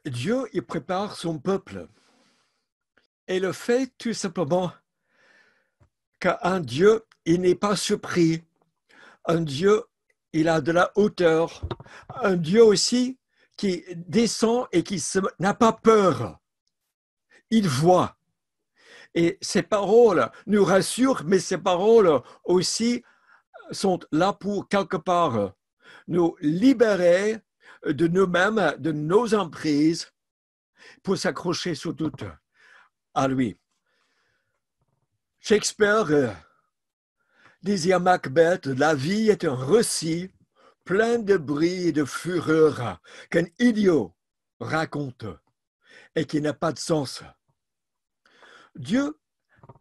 Dieu, il prépare son peuple. Et le fait tout simplement qu'un Dieu, il n'est pas surpris. Un Dieu, il a de la hauteur. Un Dieu aussi qui descend et qui n'a pas peur. Il voit. Et ces paroles nous rassurent, mais ces paroles aussi sont là pour quelque part nous libérer de nous-mêmes, de nos emprises, pour s'accrocher surtout à lui. Shakespeare disait à Macbeth, la vie est un récit plein de bris et de fureur qu'un idiot raconte et qui n'a pas de sens. Dieu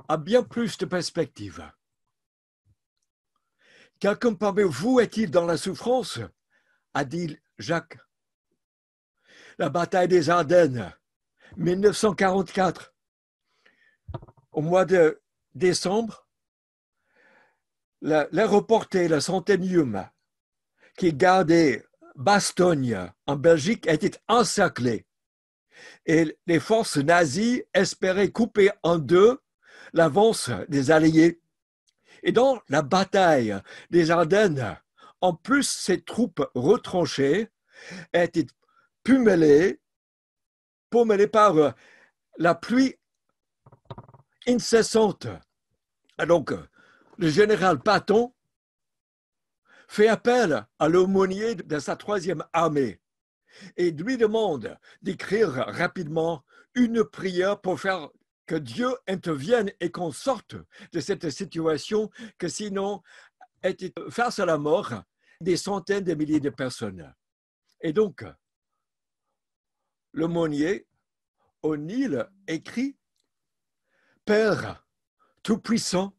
a bien plus de perspectives. Quelqu'un parmi vous est-il dans la souffrance? A dit Jacques. La bataille des Ardennes, 1944, au mois de décembre, l'aéroporté, le Centenium, qui gardait Bastogne en Belgique, était encerclé. Et les forces nazies espéraient couper en deux l'avance des Alliés. Et dans la bataille des Ardennes, en plus, ces troupes retranchées étaient pommelées par la pluie incessante. Et donc, le général Patton fait appel à l'aumônier de sa troisième armée et lui demande d'écrire rapidement une prière pour faire que Dieu intervienne et qu'on sorte de cette situation, que sinon était face à la mort des centaines de milliers de personnes. Et donc, l'aumônier au Nil écrit « Père tout-puissant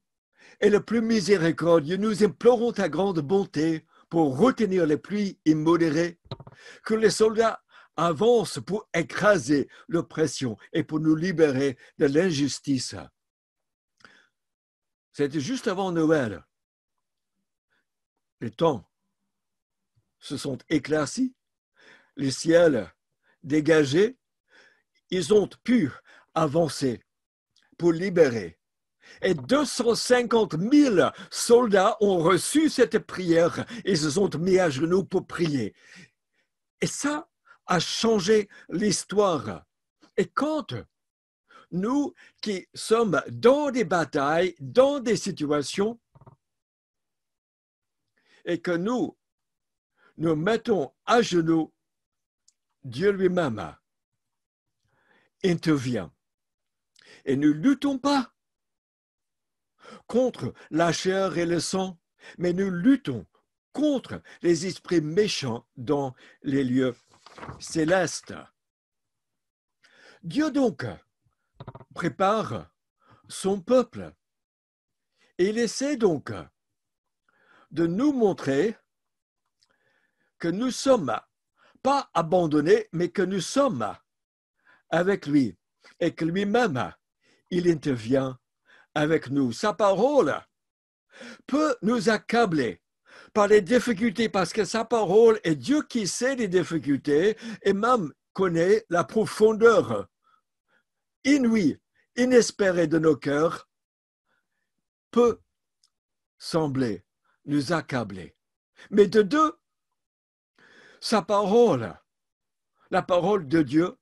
et le plus miséricordieux, nous implorons ta grande bonté pour retenir les pluies immodérées, que les soldats avancent pour écraser l'oppression et pour nous libérer de l'injustice. » C'était juste avant Noël. Les temps se sont éclaircis, les ciels dégagés, ils ont pu avancer pour libérer. Et 250 000 soldats ont reçu cette prière et se sont mis à genoux pour prier. Et ça a changé l'histoire. Et quand nous qui sommes dans des batailles, dans des situations, et que nous nous mettons à genoux, Dieu lui-même intervient. Et nous ne luttons pas contre la chair et le sang, mais nous luttons contre les esprits méchants dans les lieux célestes. Dieu donc prépare son peuple et il essaie donc de nous montrer que nous ne sommes pas abandonnés, mais que nous sommes avec lui et que lui-même, il intervient avec nous. Sa parole peut nous accabler par les difficultés, parce que sa parole est Dieu qui sait les difficultés et même connaît la profondeur inouïe, inespérée de nos cœurs, peut sembler nous accabler. Mais de deux, sa parole, la parole de Dieu,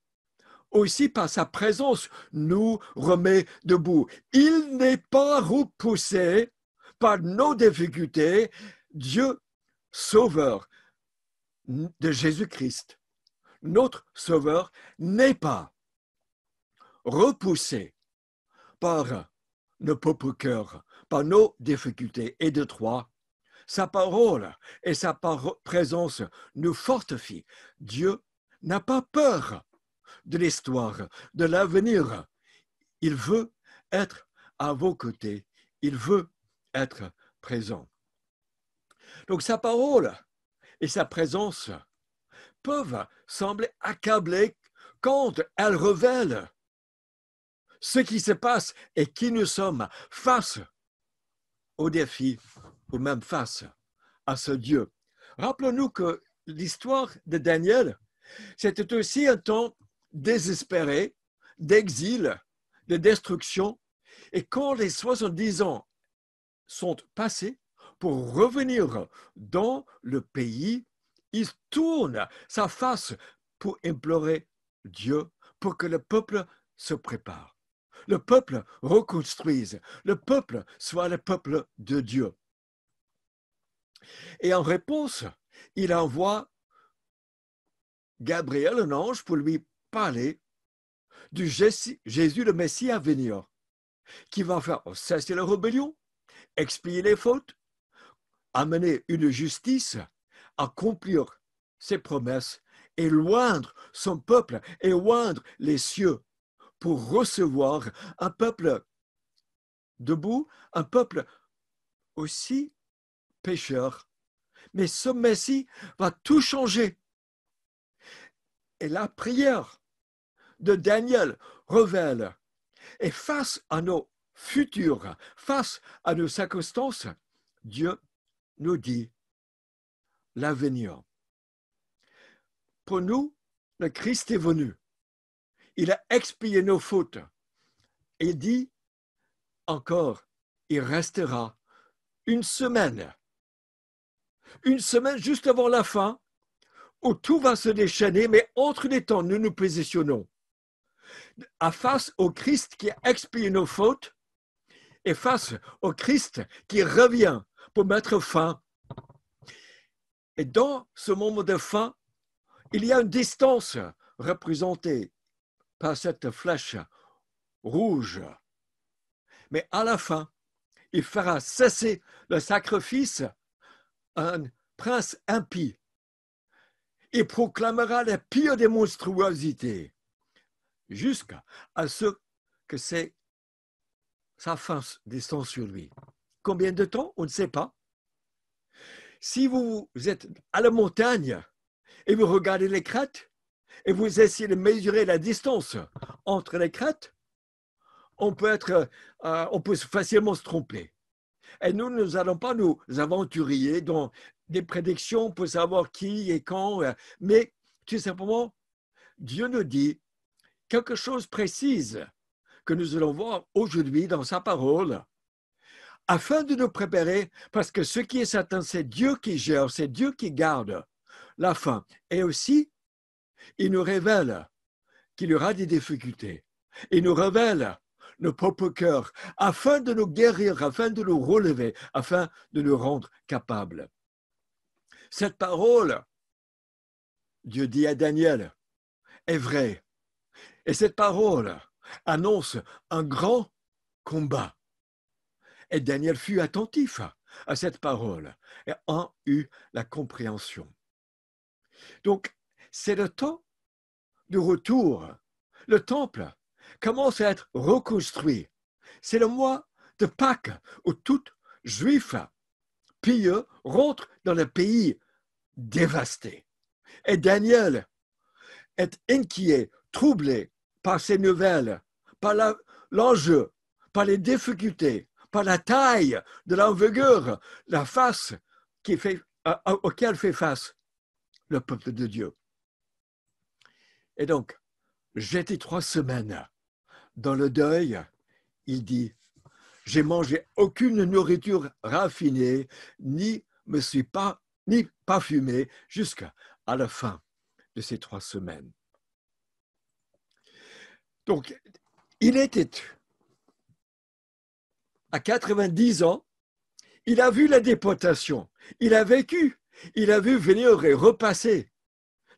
aussi par sa présence, nous remet debout. Il n'est pas repoussé par nos difficultés. Dieu, sauveur de Jésus-Christ, notre sauveur, n'est pas repoussé par nos propres cœurs, par nos difficultés. Et de trois, sa parole et sa présence nous fortifient. Dieu n'a pas peur de l'histoire, de l'avenir. Il veut être à vos côtés. Il veut être présent. Donc sa parole et sa présence peuvent sembler accabler quand elles révèlent ce qui se passe et qui nous sommes face au défi ou même face à ce Dieu. Rappelons-nous que l'histoire de Daniel, c'était aussi un temps désespéré d'exil, de destruction. Et quand les 70 ans sont passés, pour revenir dans le pays, il tourne sa face pour implorer Dieu, pour que le peuple se prépare. Le peuple reconstruise, le peuple soit le peuple de Dieu. Et en réponse, il envoie Gabriel, un ange, pour lui parler du Jésus le Messie à venir, qui va faire cesser la rébellion, expier les fautes, amener une justice, accomplir ses promesses et loindre son peuple et loindre les cieux pour recevoir un peuple debout, un peuple aussi pécheur. Mais ce Messie va tout changer. Et la prière de Daniel révèle, et face à nos futurs, face à nos circonstances, Dieu nous dit l'avenir. Pour nous, le Christ est venu. Il a expié nos fautes. Et dit encore, il restera une semaine juste avant la fin, où tout va se déchaîner, mais entre les temps, nous nous positionnons face au Christ qui a expié nos fautes et face au Christ qui revient pour mettre fin. Et dans ce moment de fin, il y a une distance représentée par cette flèche rouge. Mais à la fin, il fera cesser le sacrifice un prince impie. Il proclamera la pire des monstruosités jusqu'à ce que sa fin descend sur lui. Combien de temps? On ne sait pas. Si vous êtes à la montagne et vous regardez les crêtes et vous essayez de mesurer la distance entre les crêtes, on peut facilement se tromper. Et nous n'allons pas nous aventurier dans des prédictions pour savoir qui et quand, mais tout simplement, Dieu nous dit quelque chose de précis que nous allons voir aujourd'hui dans sa parole, afin de nous préparer, parce que ce qui est certain, c'est Dieu qui gère, c'est Dieu qui garde la fin. Et aussi, il nous révèle qu'il y aura des difficultés. Il nous révèle nos propres cœurs, afin de nous guérir, afin de nous relever, afin de nous rendre capables. Cette parole, Dieu dit à Daniel, est vraie. Et cette parole annonce un grand combat. Et Daniel fut attentif à cette parole et en eut la compréhension. Donc, c'est le temps du retour. Le temple commence à être reconstruit. C'est le mois de Pâques où tout juif pieux rentre dans le pays dévasté. Et Daniel est inquiet, troublé par ces nouvelles, par l'enjeu, par les difficultés, par la taille de l'envergure, la face auquel fait face le peuple de Dieu. Et donc, j'étais 3 semaines dans le deuil, il dit, j'ai mangé aucune nourriture raffinée, ni parfumée, jusqu'à la fin de ces 3 semaines. Donc, il était à 90 ans, il a vu la déportation, il a vécu, il a vu venir et repasser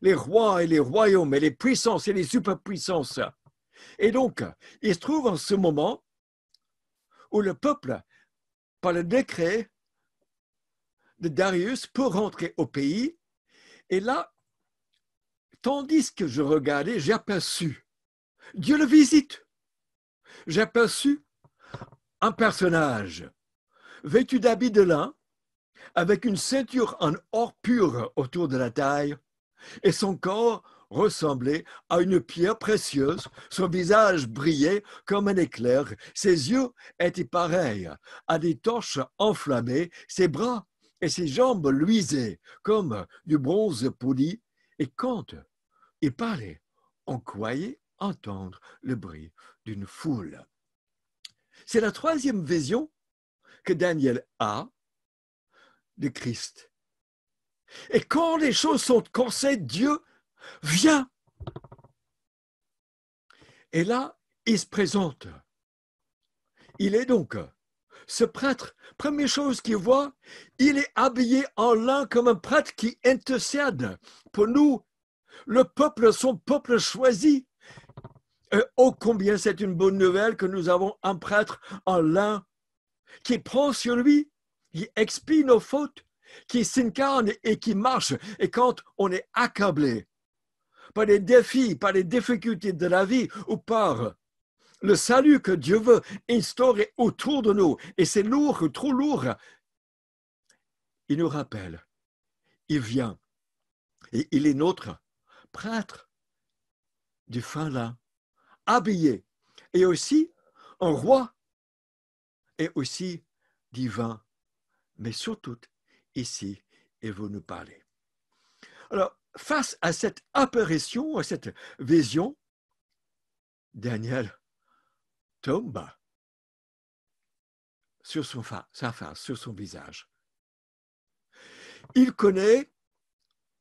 les rois et les royaumes et les puissances et les superpuissances. Et donc, il se trouve en ce moment où le peuple, par le décret de Darius, peut rentrer au pays. Et là, tandis que je regardais, j'ai aperçu, Dieu le visite, j'ai aperçu un personnage vêtu d'habits de lin, avec une ceinture en or pur autour de la taille, et son corps ressemblait à une pierre précieuse, son visage brillait comme un éclair, ses yeux étaient pareils à des torches enflammées, ses bras et ses jambes luisaient comme du bronze poli, et quand il parlait, on croyait entendre le bruit d'une foule. C'est la troisième vision que Daniel a de Christ. Et quand les choses sont corsées, Dieu vient. Et là, il se présente. Il est donc ce prêtre. Première chose qu'il voit, il est habillé en lin comme un prêtre qui intercède pour nous, le peuple, son peuple choisi. Oh, combien c'est une bonne nouvelle que nous avons un prêtre en lin qui prend sur lui, qui expie nos fautes, qui s'incarne et qui marche. Et quand on est accablé par les défis, par les difficultés de la vie ou par le salut que Dieu veut instaurer autour de nous, et c'est lourd, trop lourd, il nous rappelle, il vient, et il est notre prêtre du fin lin, habillé, et aussi un roi, et aussi divin, mais surtout ici, il veut nous parler. Alors, face à cette apparition, à cette vision, Daniel tombe sur sa face, sur son visage. Il connaît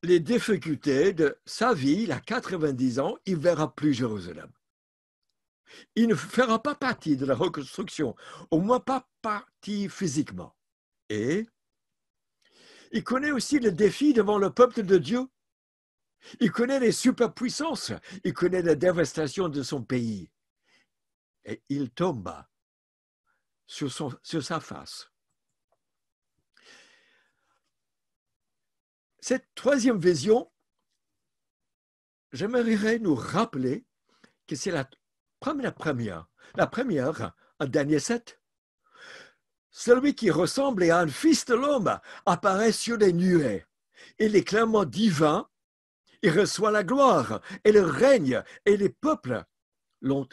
les difficultés de sa vie, il a 90 ans, il ne verra plus Jérusalem. Il ne fera pas partie de la reconstruction, au moins pas partie physiquement. Et il connaît aussi le défi devant le peuple de Dieu. Il connaît les superpuissances, il connaît la dévastation de son pays. Et il tombe sur sa face. Cette troisième vision, j'aimerais nous rappeler que c'est la première. La première, en Daniel 7, celui qui ressemble à un fils de l'homme apparaît sur les nuées. Il est clairement divin, il reçoit la gloire et le règne, et les peuples l'ont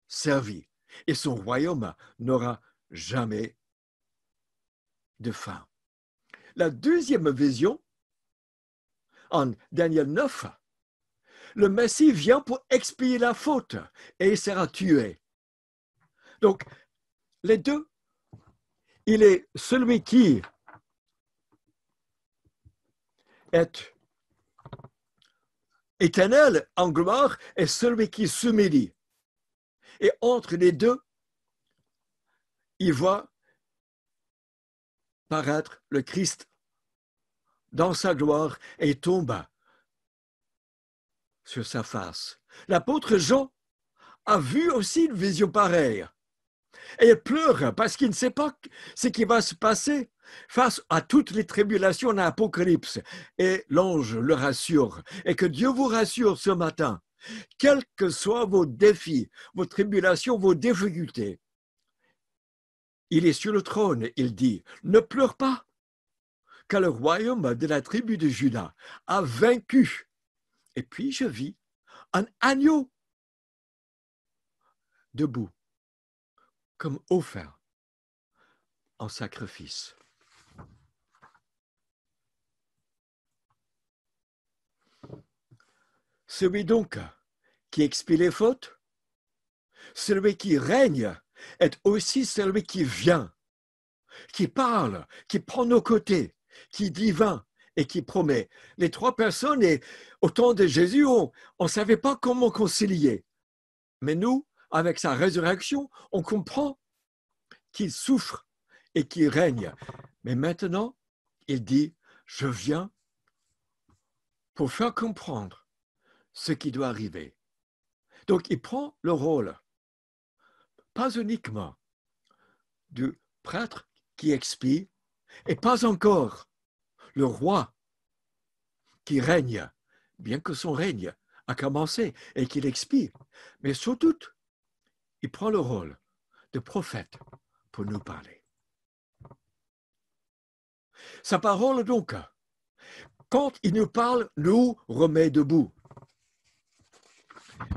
servi. Et son royaume n'aura jamais de fin. La deuxième vision, en Daniel 9, le Messie vient pour expier la faute et il sera tué. Donc, les deux, il est celui qui est éternel en gloire et celui qui s'humilie. Et entre les deux, il voit paraître le Christ dans sa gloire et tombe sur sa face. L'apôtre Jean a vu aussi une vision pareille. Et il pleure parce qu'il ne sait pas ce qui va se passer face à toutes les tribulations de l'Apocalypse. Et l'ange le rassure. Et que Dieu vous rassure ce matin. Quels que soient vos défis, vos tribulations, vos difficultés, il est sur le trône, il dit, ne pleure pas, car le royaume de la tribu de Juda a vaincu. Et puis je vis un agneau debout, comme offert en sacrifice. Celui donc qui expie les fautes, celui qui règne, est aussi celui qui vient, qui parle, qui prend nos côtés, qui dit divin et qui promet. Les trois personnes, et au temps de Jésus, on ne savait pas comment concilier. Mais nous, avec sa résurrection, on comprend qu'il souffre et qu'il règne. Mais maintenant, il dit, je viens pour faire comprendre ce qui doit arriver. Donc, il prend le rôle, pas uniquement du prêtre qui expie, et pas encore le roi qui règne, bien que son règne a commencé et qu'il expie, mais surtout, il prend le rôle de prophète pour nous parler. Sa parole, donc, quand il nous parle, nous remet debout.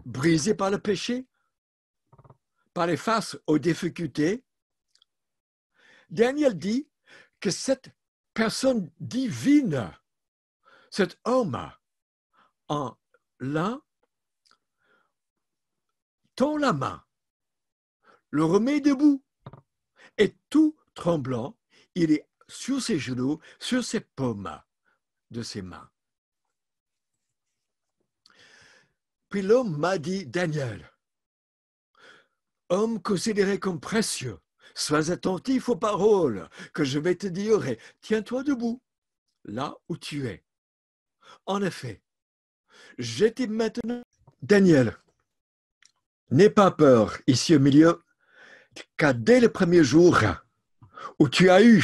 Brisé par le péché, par les faces aux difficultés, Daniel dit que cette personne divine, cet homme en lin, tend la main, le remet debout, et tout tremblant, il est sur ses genoux, sur ses paumes de ses mains. Puis l'homme m'a dit, Daniel, homme considéré comme précieux, sois attentif aux paroles que je vais te dire et tiens-toi debout, là où tu es. En effet, j'étais maintenant... Daniel, n'aie pas peur ici au milieu, car dès le premier jour où tu as eu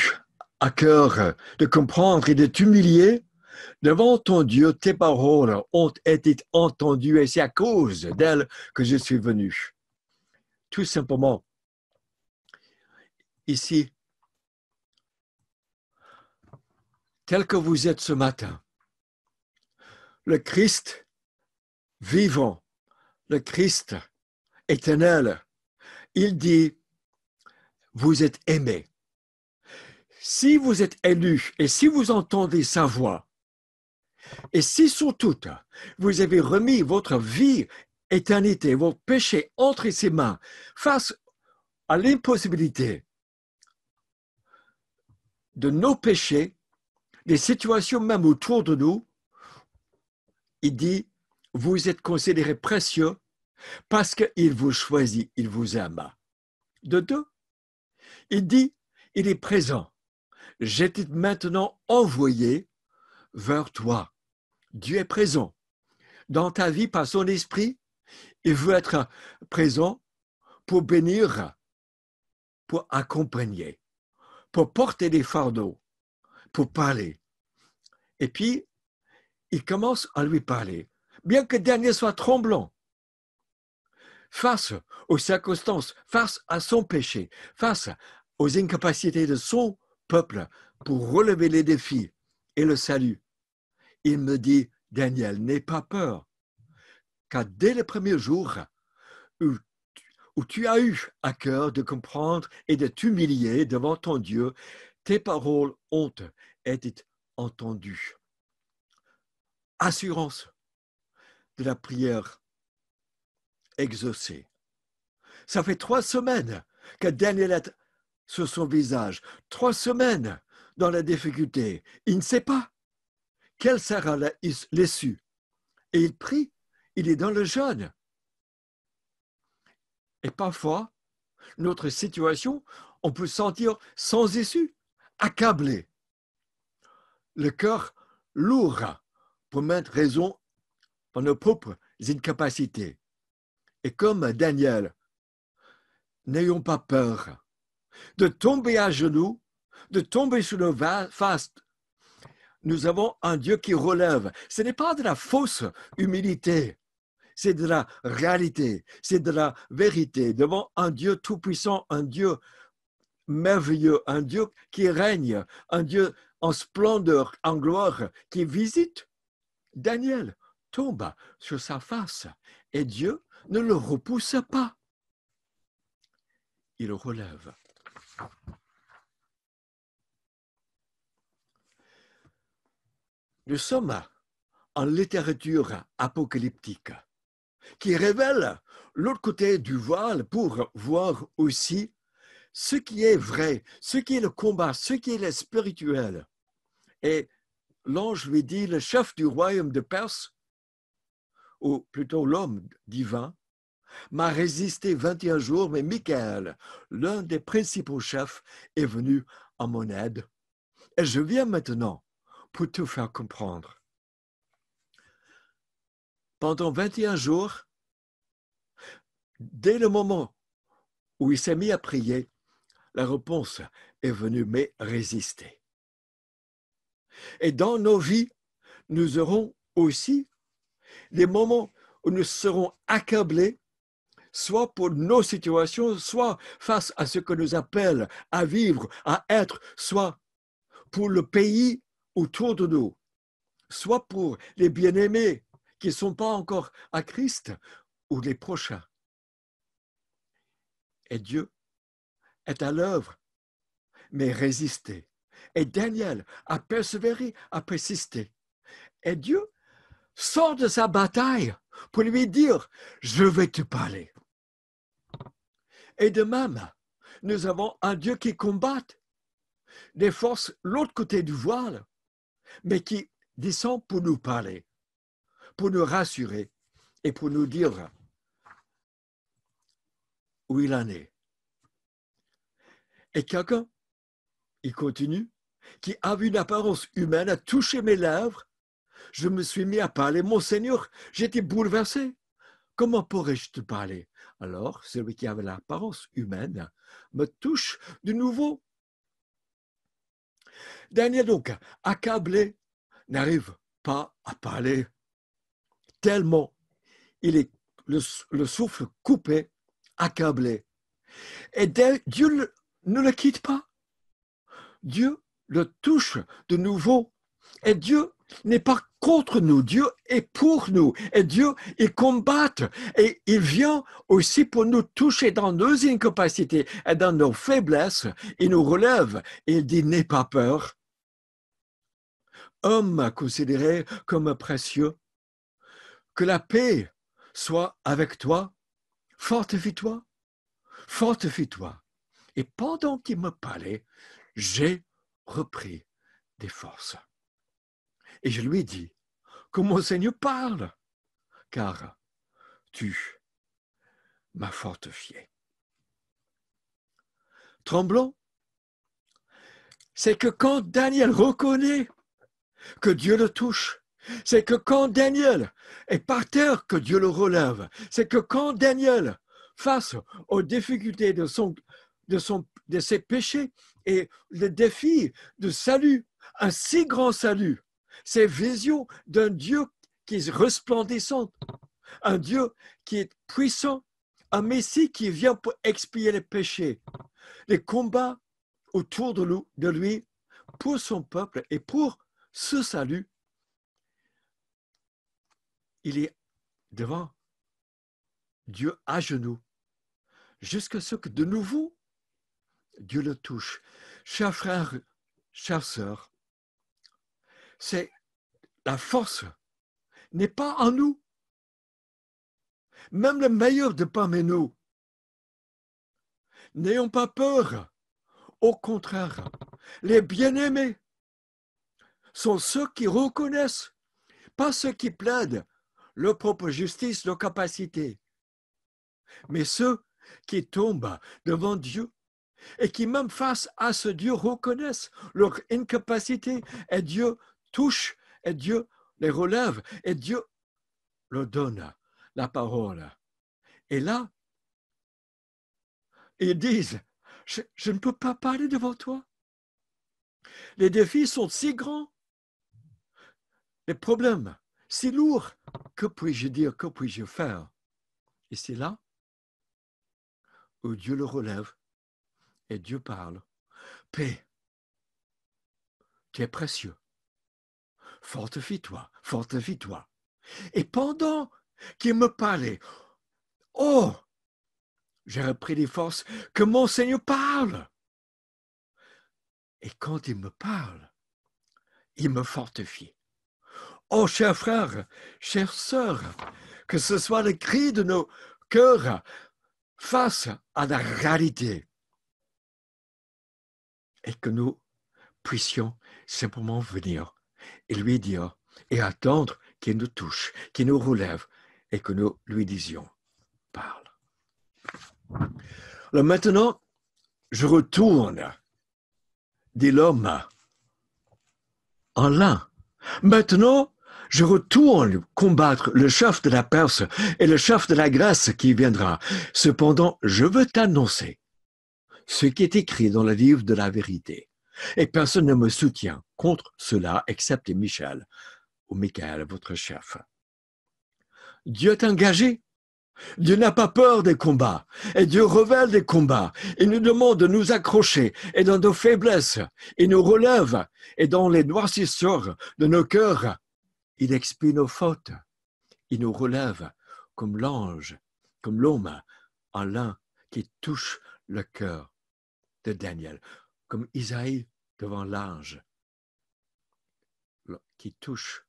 à cœur de comprendre et de t'humilier, devant ton Dieu, tes paroles ont été entendues et c'est à cause d'elles que je suis venu. Tout simplement, ici, tel que vous êtes ce matin, le Christ vivant, le Christ éternel, il dit, vous êtes aimés. Si vous êtes élus et si vous entendez sa voix, et si surtout vous avez remis votre vie, éternité, vos péchés entre ses mains face à l'impossibilité de nos péchés, des situations même autour de nous, il dit, vous êtes considérés précieux parce qu'il vous choisit, il vous aime. De deux, il dit, il est présent. J'étais maintenant envoyé vers toi. Dieu est présent dans ta vie par son esprit. Il veut être présent pour bénir, pour accompagner, pour porter des fardeaux, pour parler. Et puis, il commence à lui parler. Bien que Daniel soit tremblant, face aux circonstances, face à son péché, face aux incapacités de son peuple pour relever les défis et le salut, il me dit, Daniel, n'aie pas peur, car dès le premier jour où tu as eu à cœur de comprendre et de t'humilier devant ton Dieu, tes paroles ont été entendues. Assurance de la prière exaucée. Ça fait 3 semaines que Daniel est sur son visage. 3 semaines dans la difficulté. Il ne sait pas quelle sera l'issue. Et il prie, il est dans le jeûne. Et parfois, notre situation, on peut se sentir sans issue, accablé, le cœur lourd pour mettre raison par nos propres incapacités. Et comme Daniel, n'ayons pas peur de tomber à genoux, de tomber sur nos faces. Nous avons un Dieu qui relève. Ce n'est pas de la fausse humilité, c'est de la réalité, c'est de la vérité devant un Dieu tout-puissant, un Dieu merveilleux, un Dieu qui règne, un Dieu en splendeur, en gloire, qui visite. Daniel tombe sur sa face et Dieu ne le repousse pas. Il relève. Nous sommes en littérature apocalyptique qui révèle l'autre côté du voile pour voir aussi ce qui est vrai, ce qui est le combat, ce qui est le spirituel. Et l'ange lui dit, le chef du royaume de Perse, ou plutôt l'homme divin, m'a résisté 21 jours, mais Michael, l'un des principaux chefs, est venu à mon aide. Et je viens maintenant pour te faire comprendre. Pendant 21 jours, dès le moment où il s'est mis à prier, la réponse est venue, mais résister. Et dans nos vies, nous aurons aussi des moments où nous serons accablés, soit pour nos situations, soit face à ce que nous appelle à vivre, à être, soit pour le pays autour de nous, soit pour les bien-aimés qui ne sont pas encore à Christ ou les prochains. Et Dieu est à l'œuvre, mais résister. Et Daniel a persévéré, a persisté. Et Dieu sort de sa bataille pour lui dire, je vais te parler. Et de même, nous avons un Dieu qui combat des forces l'autre côté du voile, mais qui descend pour nous parler, pour nous rassurer et pour nous dire où il en est. Et quelqu'un, il continue, qui a vu une apparence humaine, a touché mes lèvres, je me suis mis à parler. Mon Seigneur, j'étais bouleversé. Comment pourrais-je te parler? Alors, celui qui avait l'apparence humaine me touche de nouveau. Daniel, donc, accablé, n'arrive pas à parler tellement il est le souffle coupé, accablé. Et Dieu ne le quitte pas. Dieu le touche de nouveau. Et Dieu n'est pas contre nous. Dieu est pour nous. Et Dieu, il combat. Et il vient aussi pour nous toucher dans nos incapacités et dans nos faiblesses. Il nous relève. Et il dit, n'aie pas peur. Homme considéré comme précieux, que la paix soit avec toi. Fortifie-toi. Fortifie-toi. Et pendant qu'il me parlait, j'ai repris des forces. Et je lui ai dit que mon Seigneur parle, car tu m'as fortifié. Tremblant, c'est que quand Daniel reconnaît que Dieu le touche, c'est que quand Daniel est par terre, que Dieu le relève, c'est que quand Daniel, face aux difficultés de ses péchés et le défi de salut, un si grand salut, ces visions d'un Dieu qui est resplendissant, un Dieu qui est puissant, un Messie qui vient pour expier les péchés, les combats autour de lui pour son peuple et pour ce salut, il est devant Dieu à genoux, jusqu'à ce que de nouveau, Dieu le touche. Chers frères, chères sœurs, c'est la force n'est pas en nous. Même le meilleur de parmi nous. N'ayons pas peur. Au contraire, les bien-aimés sont ceux qui reconnaissent, pas ceux qui plaident leur propre justice, leur capacité, mais ceux qui tombent devant Dieu et qui, même face à ce Dieu, reconnaissent leur incapacité et Dieu touche et Dieu les relève et Dieu leur donne la parole. Et là, ils disent, je ne peux pas parler devant toi. Les défis sont si grands, les problèmes si lourds. Que puis-je dire, que puis-je faire? Et c'est là où Dieu le relève et Dieu parle. Paix, tu es précieux. Fortifie-toi, fortifie-toi. Et pendant qu'il me parlait, oh, j'ai repris des forces, que mon Seigneur parle. Et quand il me parle, il me fortifie. Oh, chers frères, chères sœurs, que ce soit le cri de nos cœurs face à la réalité et que nous puissions simplement venir et lui dire et attendre qu'il nous touche, qu'il nous relève et que nous lui disions, parle. Alors maintenant, je retourne, dit l'homme, en l'un. Maintenant, je retourne combattre le chef de la Perse et le chef de la Grèce qui viendra. Cependant, je veux t'annoncer ce qui est écrit dans le livre de la vérité. Et personne ne me soutient contre cela, excepté Michel ou Michael, votre chef. Dieu est engagé. Dieu n'a pas peur des combats. Et Dieu révèle des combats. Il nous demande de nous accrocher. Et dans nos faiblesses, il nous relève. Et dans les noircisseurs de nos cœurs, il expie nos fautes. Il nous relève comme l'ange, comme l'homme en l'un qui touche le cœur de Daniel, comme Isaïe devant l'ange, qui touche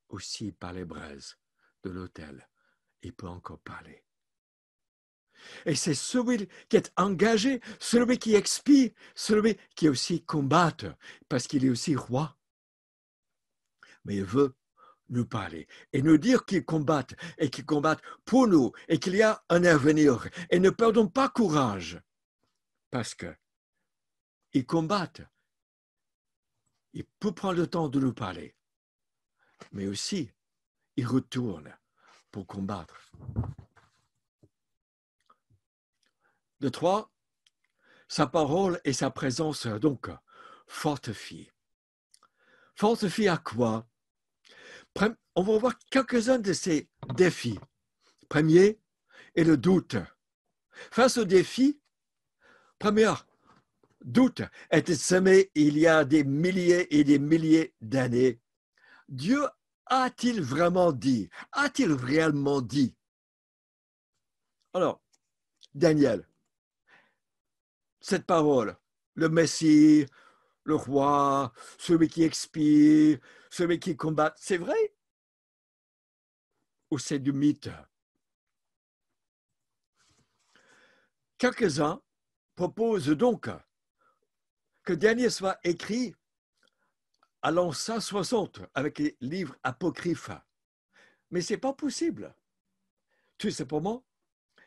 aussi par les braises de l'autel. Il peut encore parler. Et c'est celui qui est engagé, celui qui expie, celui qui aussi combat, parce qu'il est aussi roi. Mais il veut nous parler et nous dire qu'il combat et qu'il combat pour nous et qu'il y a un avenir. Et ne perdons pas courage parce qu'il combat. Il peut prendre le temps de nous parler, mais aussi il retourne pour combattre. De 3, sa parole et sa présence donc fortifient. Fortifie à quoi? On va voir quelques-uns de ces défis. Premier est le doute. Face au défi, premier doute était semé il y a des milliers et des milliers d'années. Dieu a-t-il vraiment dit? A-t-il réellement dit? Alors, Daniel, cette parole, le Messie, le roi, celui qui expire, celui qui combat, c'est vrai? Ou c'est du mythe? Quelques-uns proposent donc que Daniel soit écrit à l'an 160 avec les livres apocryphes. Mais ce n'est pas possible. Tout simplement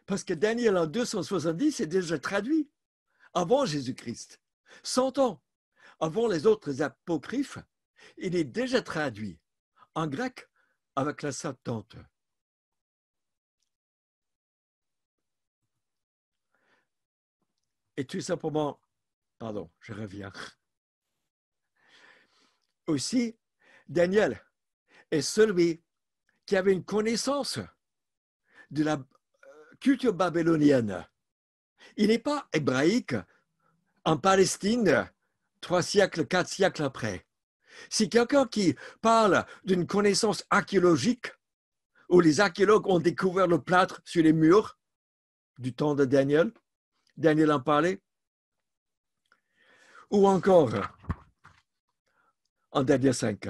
parce que Daniel en 270 est déjà traduit avant Jésus-Christ. 100 ans avant les autres apocryphes, il est déjà traduit en grec avec la Septante. Et tout simplement, pardon, je reviens. Aussi, Daniel est celui qui avait une connaissance de la culture babylonienne. Il n'est pas hébraïque en Palestine 3 siècles, 4 siècles après. Si quelqu'un qui parle d'une connaissance archéologique, où les archéologues ont découvert le plâtre sur les murs du temps de Daniel, Daniel en parlait, ou encore en Daniel 5,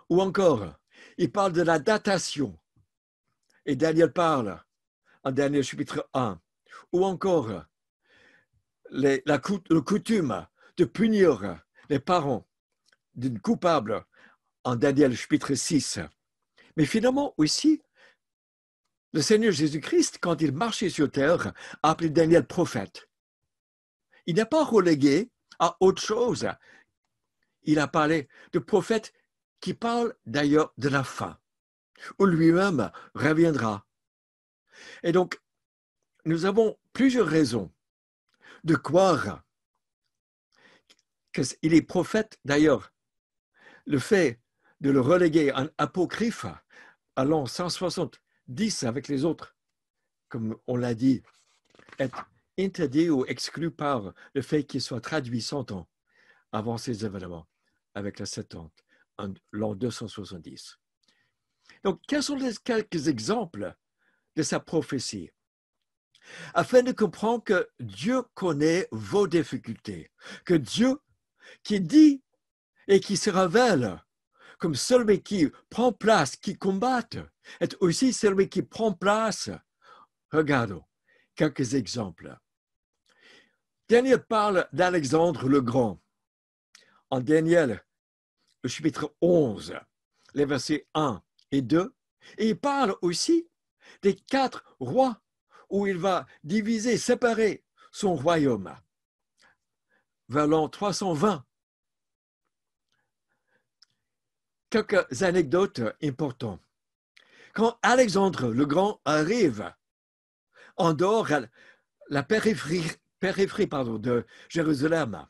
ou encore, il parle de la datation, et Daniel parle en Daniel chapitre 1, ou encore le coutume de punir les parents d'une coupable en Daniel chapitre 6. Mais finalement aussi, le Seigneur Jésus-Christ, quand il marchait sur terre, a appelé Daniel prophète. Il n'a pas relégué à autre chose. Il a parlé de prophète qui parle d'ailleurs de la fin, où lui-même reviendra. Et donc, nous avons plusieurs raisons de croire qu'il est prophète. D'ailleurs, le fait de le reléguer en apocryphe à l'an 170 avec les autres, comme on l'a dit, est interdit ou exclu par le fait qu'il soit traduit 100 ans avant ces événements, avec la Septante, en l'an 270. Donc, quels sont les quelques exemples de sa prophétie? Afin de comprendre que Dieu connaît vos difficultés, que Dieu qui dit et qui se révèle comme celui qui prend place, qui combat, est aussi celui qui prend place. Regardons quelques exemples. Daniel parle d'Alexandre le Grand. En Daniel, le chapitre 11, les versets 1 et 2, et il parle aussi des 4 rois où il va diviser, séparer son royaume vers l'an 320. Quelques anecdotes importantes. Quand Alexandre le Grand arrive en dehors la périphérie de Jérusalem,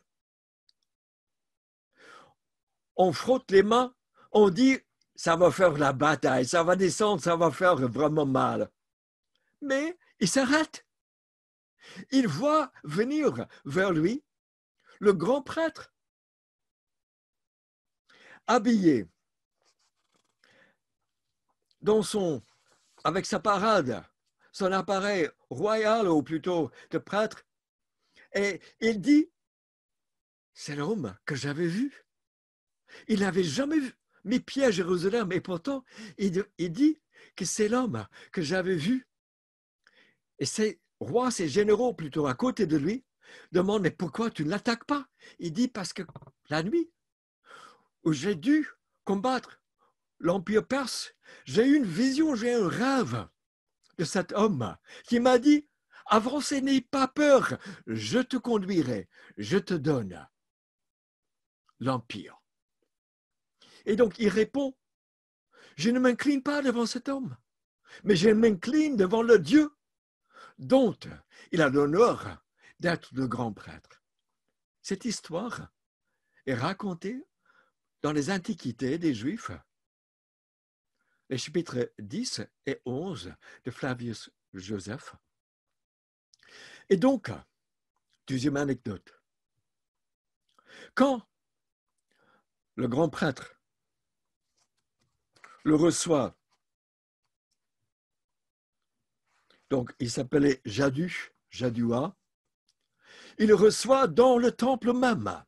on frotte les mains, on dit ça va faire la bataille, ça va descendre, ça va faire vraiment mal. Mais il s'arrête. Il voit venir vers lui le grand prêtre, habillé avec sa parade, son appareil royal ou plutôt de prêtre, et il dit, c'est l'homme que j'avais vu. Il n'avait jamais mis pied à Jérusalem, et pourtant, il dit que c'est l'homme que j'avais vu. Et c'est rois, ses généraux plutôt à côté de lui, demandent, mais pourquoi tu ne l'attaques pas? Il dit, parce que la nuit où j'ai dû combattre l'Empire perse, j'ai eu une vision, j'ai eu un rêve de cet homme qui m'a dit, avancez, n'aie pas peur, je te conduirai, je te donne l'Empire. Et donc il répond, je ne m'incline pas devant cet homme, mais je m'incline devant le Dieu dont il a l'honneur d'être le grand prêtre. Cette histoire est racontée dans les Antiquités des Juifs, les chapitres 10 et 11 de Flavius Joseph. Et donc, deuxième anecdote, quand le grand prêtre le reçoit, donc il s'appelait Jadua, il le reçoit dans le temple même.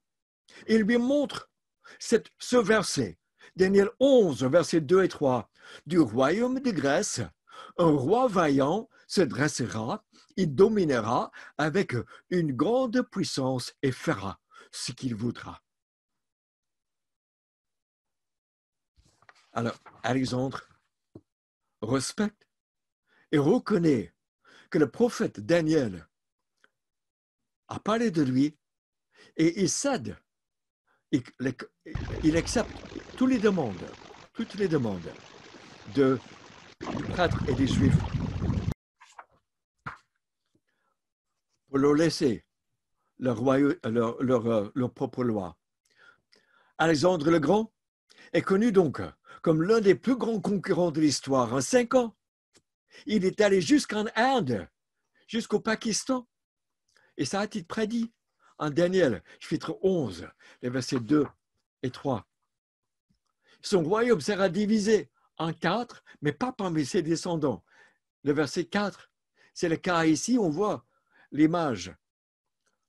Il lui montre ce verset, Daniel 11, versets 2 et 3. Du royaume de Grèce, un roi vaillant se dressera, il dominera avec une grande puissance et fera ce qu'il voudra. Alors, Alexandre respecte et reconnaît que le prophète Daniel a parlé de lui et il cède, il accepte toutes les demandes du prêtre et des Juifs pour leur laisser leur propre loi. Alexandre le Grand est connu donc comme l'un des plus grands concurrents de l'histoire. En 5 ans, il est allé jusqu'en Inde, jusqu'au Pakistan. Et ça a été prédit en Daniel, chapitre 11, les versets 2 et 3. Son royaume sera divisé en 4, mais pas parmi ses descendants. Le verset 4, c'est le cas ici, on voit l'image,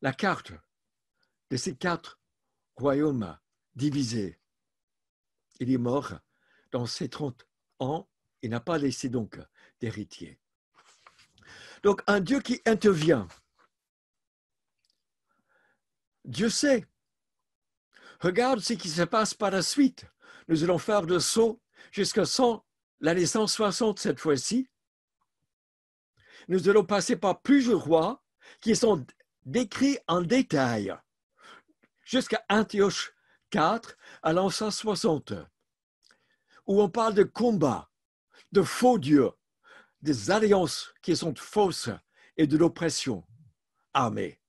la carte de ces 4 royaumes divisés. Il est mort dans ses 30 ans, il n'a pas laissé donc d'héritier. Donc un Dieu qui intervient. Dieu sait. Regarde ce qui se passe par la suite. Nous allons faire de saut jusqu'à l'année 160 cette fois-ci. Nous allons passer par plusieurs rois qui sont décrits en détail jusqu'à Antioche IV à l'an 160, où on parle de combats, de faux dieux, des alliances qui sont fausses et de l'oppression armée.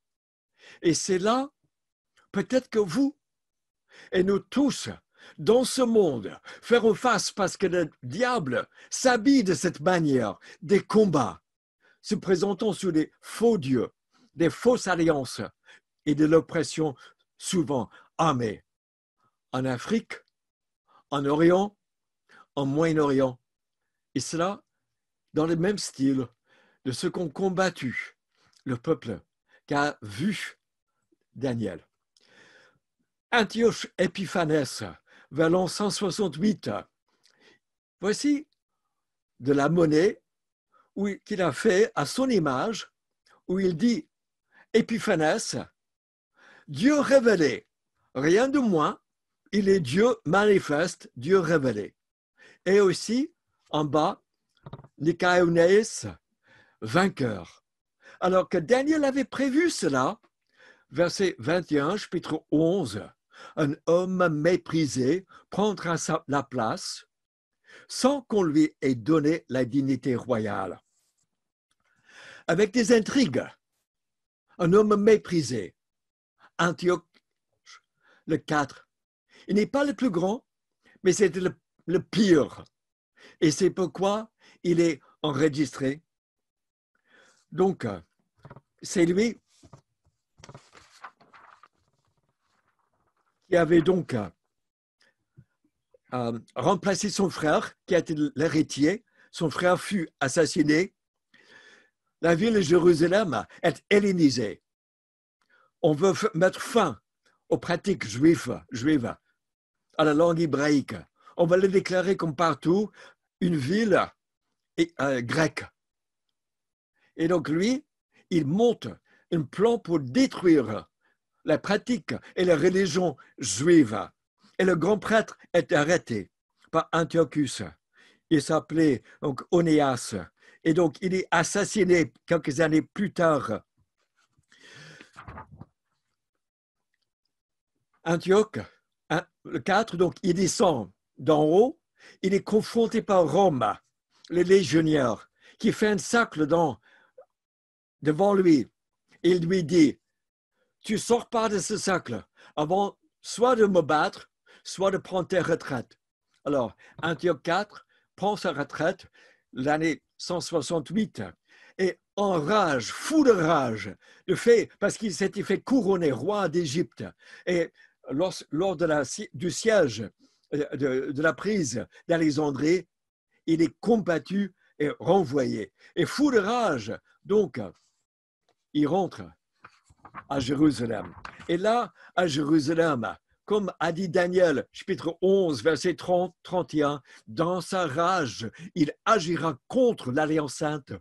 Et c'est là, peut-être que vous et nous tous, dans ce monde, ferons face parce que le diable s'habille de cette manière, des combats, se présentant sous des faux dieux, des fausses alliances et de l'oppression souvent armée. En Afrique, en Orient, en Moyen-Orient, et cela dans le même style de ce qu'ont combattu le peuple qu'a vu Daniel. Antioche Épiphanès, vers l'an 168. Voici de la monnaie qu'il a fait à son image, où il dit Épiphanès, Dieu révélé, rien de moins, il est Dieu manifeste, Dieu révélé. Et aussi, en bas, Nicaéonès, vainqueur. Alors que Daniel avait prévu cela, verset 21, chapitre 11, un homme méprisé prendra la place sans qu'on lui ait donné la dignité royale. Avec des intrigues, un homme méprisé, Antioche le 4. Il n'est pas le plus grand, mais c'est le pire. Et c'est pourquoi il est enregistré. Donc, c'est lui qui avait donc remplacé son frère, qui a été l'héritier. Son frère fut assassiné. La ville de Jérusalem est hellénisée. On veut mettre fin aux pratiques juives, à la langue hébraïque. On va le déclarer comme partout une ville grecque. Et donc lui, il monte un plan pour détruire la pratique et la religion juive. Et le grand prêtre est arrêté par Antiochus. Il s'appelait donc Onéas. Et donc, il est assassiné quelques années plus tard. Antioche, le 4, donc, il descend d'en haut. Il est confronté par Rome, les légionnaires, qui fait un cercle devant lui. Il lui dit, tu sors pas de ce cercle avant soit de me battre, soit de prendre ta retraite. Alors, Antioche IV prend sa retraite l'année 168 et en rage, fou de rage, parce qu'il s'était fait couronner roi d'Égypte. Et lors du siège de la prise d'Alexandrie, il est combattu et renvoyé. Et fou de rage, donc, il rentre à Jérusalem. Et là, à Jérusalem, comme a dit Daniel, chapitre 11, verset 30, 31, dans sa rage, il agira contre l'Alliance sainte.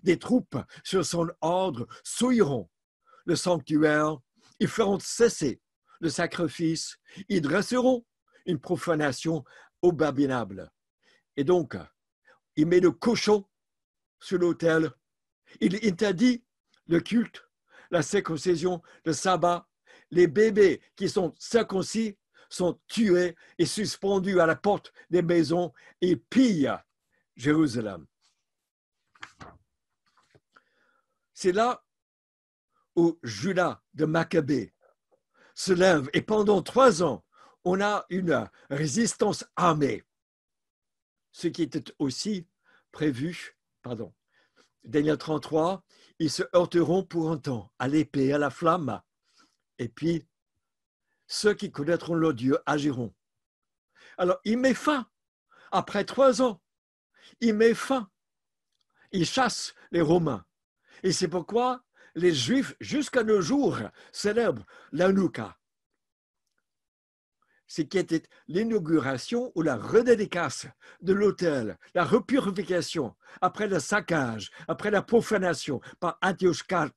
Des troupes sur son ordre souilleront le sanctuaire, ils feront cesser le sacrifice, ils dresseront une profanation abominable. Et donc, il met le cochon sur l'autel, il interdit le culte, la circoncision, le sabbat. Les bébés qui sont circoncis sont tués et suspendus à la porte des maisons et pillent Jérusalem. C'est là où Judas de Maccabée se lève et pendant 3 ans, on a une résistance armée. Ce qui était aussi prévu, Daniel 33, ils se heurteront pour un temps à l'épée, à la flamme, et puis ceux qui connaîtront leur Dieu agiront. Alors, il met fin, après 3 ans, il met fin, il chasse les Romains. Et c'est pourquoi les Juifs, jusqu'à nos jours, célèbrent l'Hanouka, ce qui était l'inauguration ou la redédicace de l'autel, la repurification après le saccage, après la profanation par Antioche IV,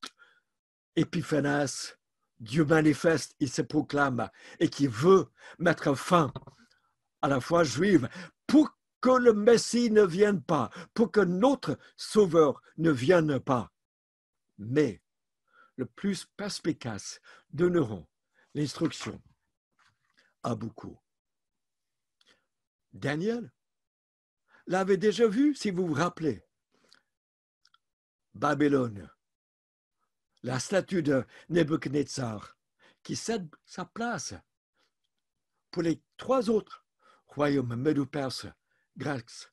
Épiphanes, Dieu manifeste, il se proclame et qui veut mettre fin à la foi juive pour que le Messie ne vienne pas, pour que notre Sauveur ne vienne pas. Mais le plus perspicace donneront l'instruction à beaucoup. Daniel l'avait déjà vu, si vous vous rappelez. Babylone, la statue de Nebuchadnezzar, qui cède sa place pour les 3 autres royaumes médo-perse, Grèce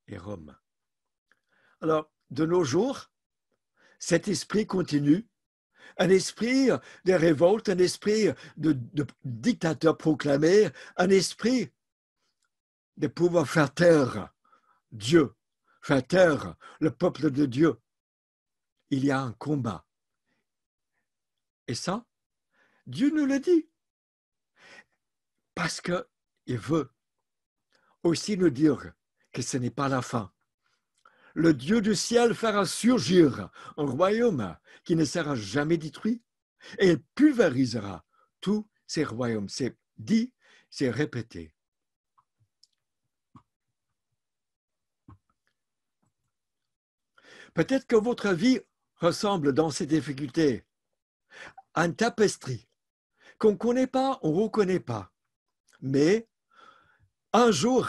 et Rome. Alors, de nos jours, cet esprit continue, un esprit de révolte, un esprit de dictateur proclamé, un esprit de pouvoir faire taire Dieu, faire taire le peuple de Dieu. Il y a un combat. Et ça, Dieu nous le dit. Parce qu'il veut aussi nous dire que ce n'est pas la fin. Le Dieu du ciel fera surgir un royaume qui ne sera jamais détruit et il pulvérisera tous ces royaumes. C'est dit, c'est répété. Peut-être que votre vie ressemble dans ces difficultés à une tapisserie qu'on ne connaît pas, on ne reconnaît pas. Mais un jour,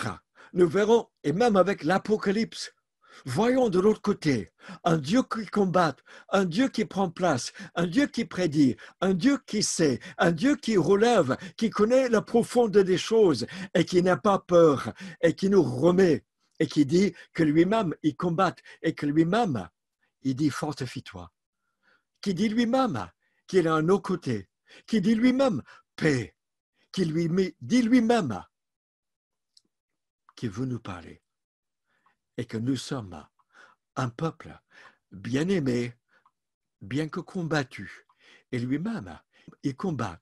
nous verrons, et même avec l'Apocalypse, voyons de l'autre côté un Dieu qui combat, un Dieu qui prend place, un Dieu qui prédit, un Dieu qui sait, un Dieu qui relève, qui connaît la profondeur des choses et qui n'a pas peur et qui nous remet et qui dit que lui-même il combat et que lui-même il dit fortifie-toi, qui dit lui-même qu'il est à nos côtés, qui dit lui-même paix, qui dit lui-même qu'il veut nous parler et que nous sommes un peuple bien aimé, bien que combattu. Et lui-même, il combat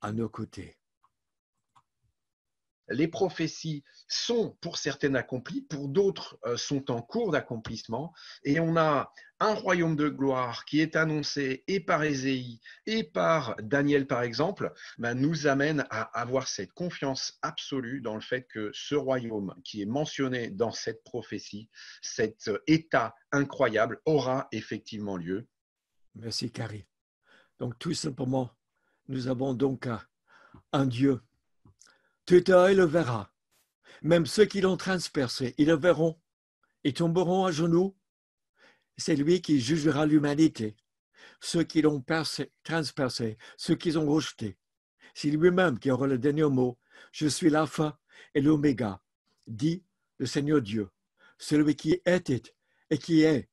à nos côtés. les prophéties sont pour certaines accomplies, pour d'autres sont en cours d'accomplissement, et on a un royaume de gloire qui est annoncé et par Ésaïe et par Daniel par exemple, nous amène à avoir cette confiance absolue dans le fait que ce royaume qui est mentionné dans cette prophétie, cet état incroyable aura effectivement lieu. Merci, Carrie. Donc, tout simplement, nous avons donc un Dieu. Tout œil le verra. Même ceux qui l'ont transpercé, ils le verront. Ils tomberont à genoux. C'est lui qui jugera l'humanité. Ceux qui l'ont transpercé, ceux qui l'ont rejeté. C'est lui-même qui aura le dernier mot. Je suis l'alpha et l'oméga, dit le Seigneur Dieu, celui qui était et qui est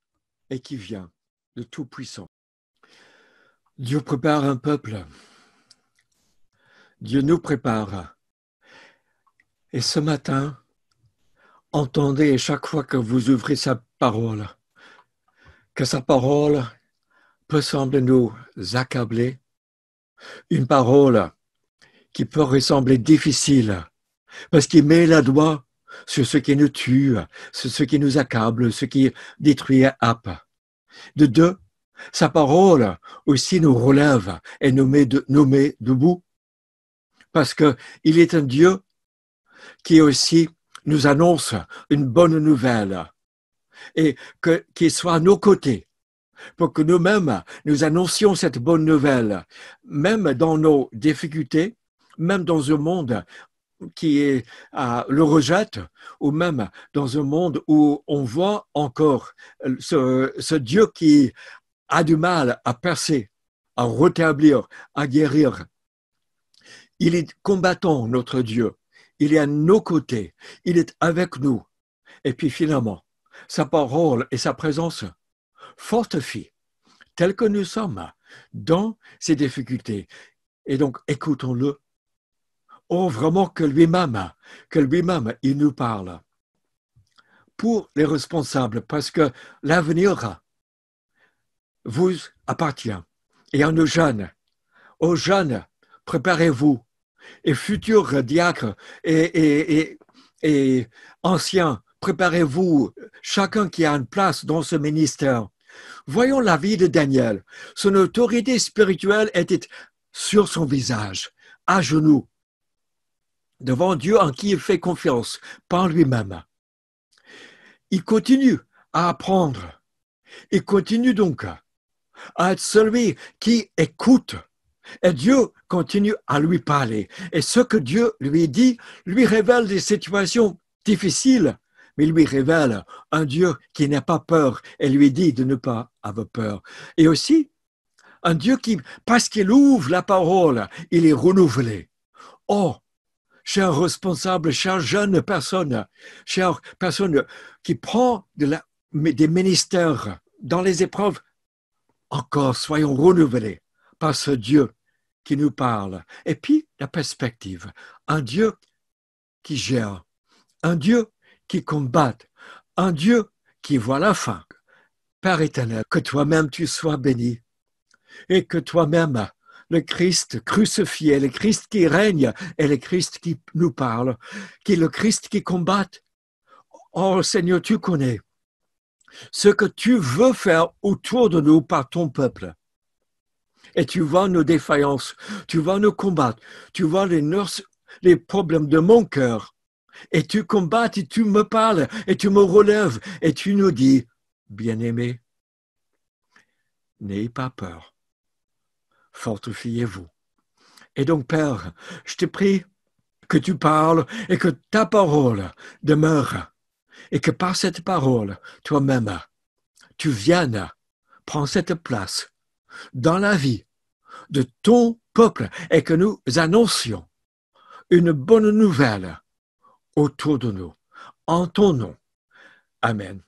et qui vient, le Tout-Puissant. Dieu prépare un peuple. Dieu nous prépare. Et ce matin, entendez chaque fois que vous ouvrez sa parole, que sa parole peut sembler nous accabler, une parole qui peut ressembler difficile, parce qu'il met la doigt sur ce qui nous tue, sur ce qui nous accable, ce qui détruit et happe. De deux, sa parole aussi nous relève et nous met debout, parce qu'il est un Dieu qui aussi nous annonce une bonne nouvelle et qu'il soit à nos côtés pour que nous-mêmes nous annoncions cette bonne nouvelle, même dans nos difficultés, même dans un monde qui le rejette, ou même dans un monde où on voit encore ce Dieu qui a du mal à percer, à rétablir, à guérir. Il est combattant, notre Dieu. Il est à nos côtés. Il est avec nous. Et puis finalement, sa parole et sa présence fortifient, tels que nous sommes, dans ces difficultés. Et donc, écoutons-le. Oh, vraiment que lui-même, il nous parle. Pour les responsables, parce que l'avenir vous appartient. Et à nos jeunes, préparez-vous. Et futurs diacres et anciens, préparez-vous, chacun qui a une place dans ce ministère. Voyons la vie de Daniel. Son autorité spirituelle était sur son visage, à genoux, devant Dieu en qui il fait confiance, par lui-même. Il continue à apprendre. Il continue donc à être celui qui écoute. Et Dieu continue à lui parler. Et ce que Dieu lui dit lui révèle des situations difficiles, mais il lui révèle un Dieu qui n'a pas peur et lui dit de ne pas avoir peur. Et aussi, un Dieu qui, parce qu'il ouvre la parole, il est renouvelé. Oh, chers responsables, chère jeune personne, chère personne qui prend des ministères dans les épreuves, encore soyons renouvelés par ce Dieu qui nous parle. Et puis, la perspective. Un Dieu qui gère, un Dieu qui combat, un Dieu qui voit la fin. Père éternel, que toi-même tu sois béni et que toi-même, le Christ crucifié, le Christ qui règne et le Christ qui nous parle, qui est le Christ qui combat. Oh Seigneur, tu connais ce que tu veux faire autour de nous par ton peuple. Et tu vois nos défaillances, tu vois nos combats, tu vois les problèmes de mon cœur. Et tu combats et tu me parles et tu me relèves et tu nous dis, bien-aimé, n'ayez pas peur, fortifiez-vous. Et donc, Père, je te prie que tu parles et que ta parole demeure et que par cette parole, toi-même, tu viennes prendre cette place dans la vie de ton peuple et que nous annoncions une bonne nouvelle autour de nous. En ton nom. Amen.